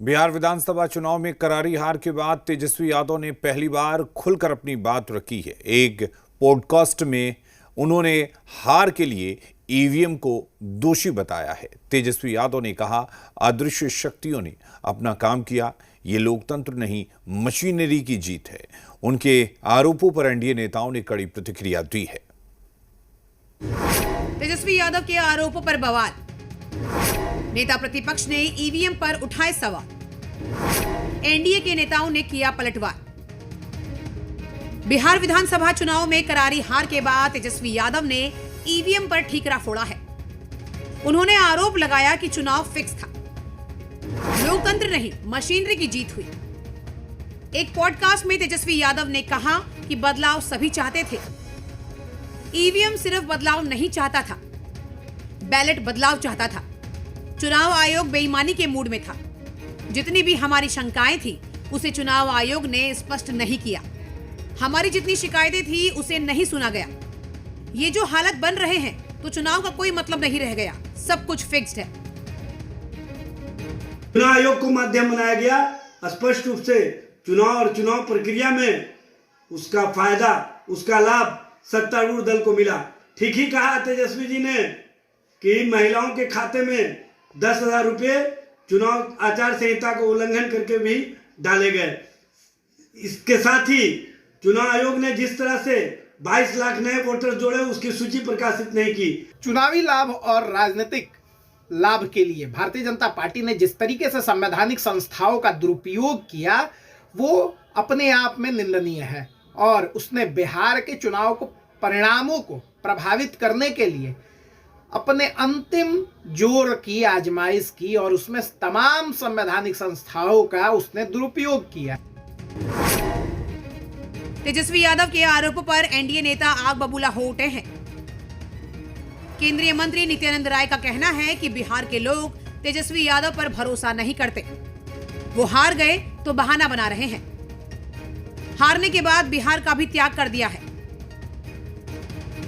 बिहार विधानसभा चुनाव में करारी हार के बाद तेजस्वी यादव ने पहली बार खुलकर अपनी बात रखी है। एक पॉडकास्ट में उन्होंने हार के लिए ईवीएम को दोषी बताया है। तेजस्वी यादव ने कहा, अदृश्य शक्तियों ने अपना काम किया, ये लोकतंत्र नहीं मशीनरी की जीत है। उनके आरोपों पर एनडीए नेताओं ने कड़ी प्रतिक्रिया दी है। तेजस्वी यादव के आरोपों पर बवाल, नेता प्रतिपक्ष ने ईवीएम पर उठाए सवाल, एनडीए के नेताओं ने किया पलटवार। बिहार विधानसभा चुनाव में करारी हार के बाद तेजस्वी यादव ने ईवीएम पर ठीकरा फोड़ा है। उन्होंने आरोप लगाया कि चुनाव फिक्स था, लोकतंत्र नहीं मशीनरी की जीत हुई। एक पॉडकास्ट में तेजस्वी यादव ने कहा कि बदलाव सभी चाहते थे, ईवीएम सिर्फ बदलाव नहीं चाहता था, बैलेट बदलाव चाहता था। चुनाव आयोग बेईमानी के मूड में था। जितनी भी हमारी शंकाएं थी उसे चुनाव आयोग ने स्पष्ट नहीं किया। हमारी जितनी शिकायतें थी उसे नहीं सुना गया। ये जो हालत बन रहे हैं तो चुनाव का कोई मतलब नहीं रह गया, सब कुछ फिक्स्ड है। चुनाव आयोग को माध्यम बनाया गया। स्पष्ट रूप से चुनाव और चुनाव प्रक्रिया में उसका फायदा, उसका लाभ सत्तारूढ़ दल को मिला। ठीक ही कहा तेजस्वी जी ने कि महिलाओं के खाते में 10,000 रुपये चुनाव आचार संहिता को उल्लंघन करके भी डाले गए। इसके साथ ही चुनाव आयोग ने जिस तरह से 22 लाख नए वोटर जोड़े उसकी सूची प्रकाशित नहीं की। चुनावी लाभ और राजनीतिक लाभ के लिए भारतीय जनता पार्टी ने जिस तरीके से संवैधानिक संस्थाओं का दुरुपयोग किया वो अपने आप में निंदनीय है और उसने बिहार के चुनाव को परिणामों को प्रभावित करने के लिए अपने अंतिम जोर की आजमाइश की और उसमें तमाम संवैधानिक संस्थाओं का उसने दुरुपयोग किया। तेजस्वी यादव के आरोपों पर एनडीए नेता आग बबूला हो उठे हैं। केंद्रीय मंत्री नित्यानंद राय का कहना है कि बिहार के लोग तेजस्वी यादव पर भरोसा नहीं करते। वो हार गए तो बहाना बना रहे हैं। हारने के बाद बिहार का भी त्याग कर दिया है।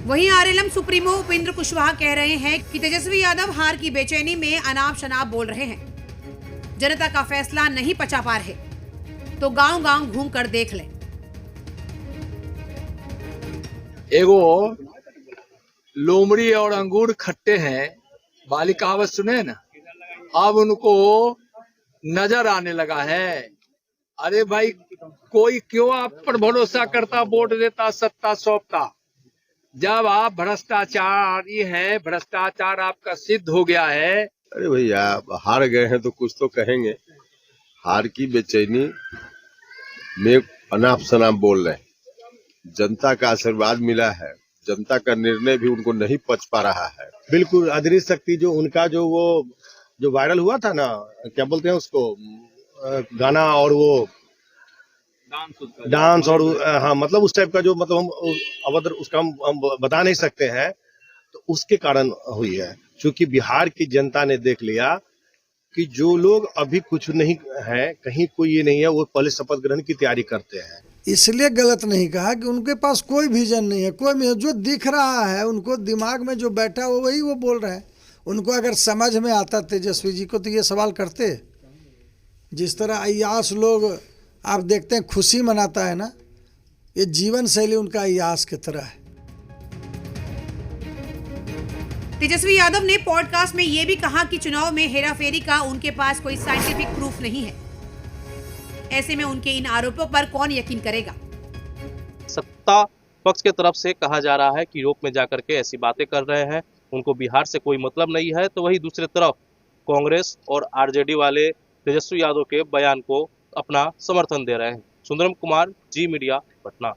वहीं आरएलएम सुप्रीमो उपेंद्र कुशवाहा कह रहे हैं कि तेजस्वी यादव हार की बेचैनी में अनाप शनाप बोल रहे हैं। जनता का फैसला नहीं पचा पा रहे तो गांव-गांव घूम कर देख लें। एगो लोमड़ी और अंगूर खट्टे हैं वाली कहावत सुने ना, अब उनको नजर आने लगा है। अरे भाई, कोई क्यों आप पर भरोसा करता, वोट देता, सत्ता सौंपता? जब आप भ्रष्टाचारी हैं, भ्रष्टाचार आपका सिद्ध हो गया है। अरे भैया, हार गए हैं तो कुछ तो कहेंगे। हार की बेचैनी में अनाप शनाप बोल रहे हैं। जनता का आशीर्वाद मिला है, जनता का निर्णय भी उनको नहीं पच पा रहा है। बिल्कुल अदृश्य शक्ति जो उनका जो वायरल हुआ था ना, क्या बोलते हैं उसको, गाना और वो डांस और हाँ, मतलब उस टाइप का जो, मतलब हम अवध उसका हम बता नहीं सकते हैं, तो उसके कारण हुई है। क्योंकि बिहार की जनता ने देख लिया कि जो लोग अभी कुछ नहीं है, कहीं कोई ये नहीं है, वो पहले शपथ ग्रहण की तैयारी करते हैं। इसलिए गलत नहीं कहा कि उनके पास कोई विजन नहीं है, कोई जो दिख रहा है उनको दिमाग में जो बैठा वो वही वो बोल रहे हैं। उनको अगर समझ में आता तेजस्वी जी को तो ये सवाल करते। जिस तरह अय्याश लोग आप देखते हैं खुशी मनाता है ना, ये जीवन शैली उनका अय्याश की तरह है। तेजस्वी यादव ने पॉडकास्ट में यह भी कहा कि चुनाव में हेराफेरी का उनके पास कोई साइंटिफिक प्रूफ नहीं है। ऐसे में उनके इन आरोपों पर कौन यकीन करेगा? सत्ता पक्ष के तरफ से कहा जा रहा है कि यूरोप में जाकर के ऐसी बातें कर रहे हैं, उनको बिहार से कोई मतलब नहीं है। तो वही दूसरी तरफ कांग्रेस और आरजेडी वाले तेजस्वी यादव के बयान को अपना समर्थन दे रहे हैं। सुंदरम कुमार, जी मीडिया, पटना।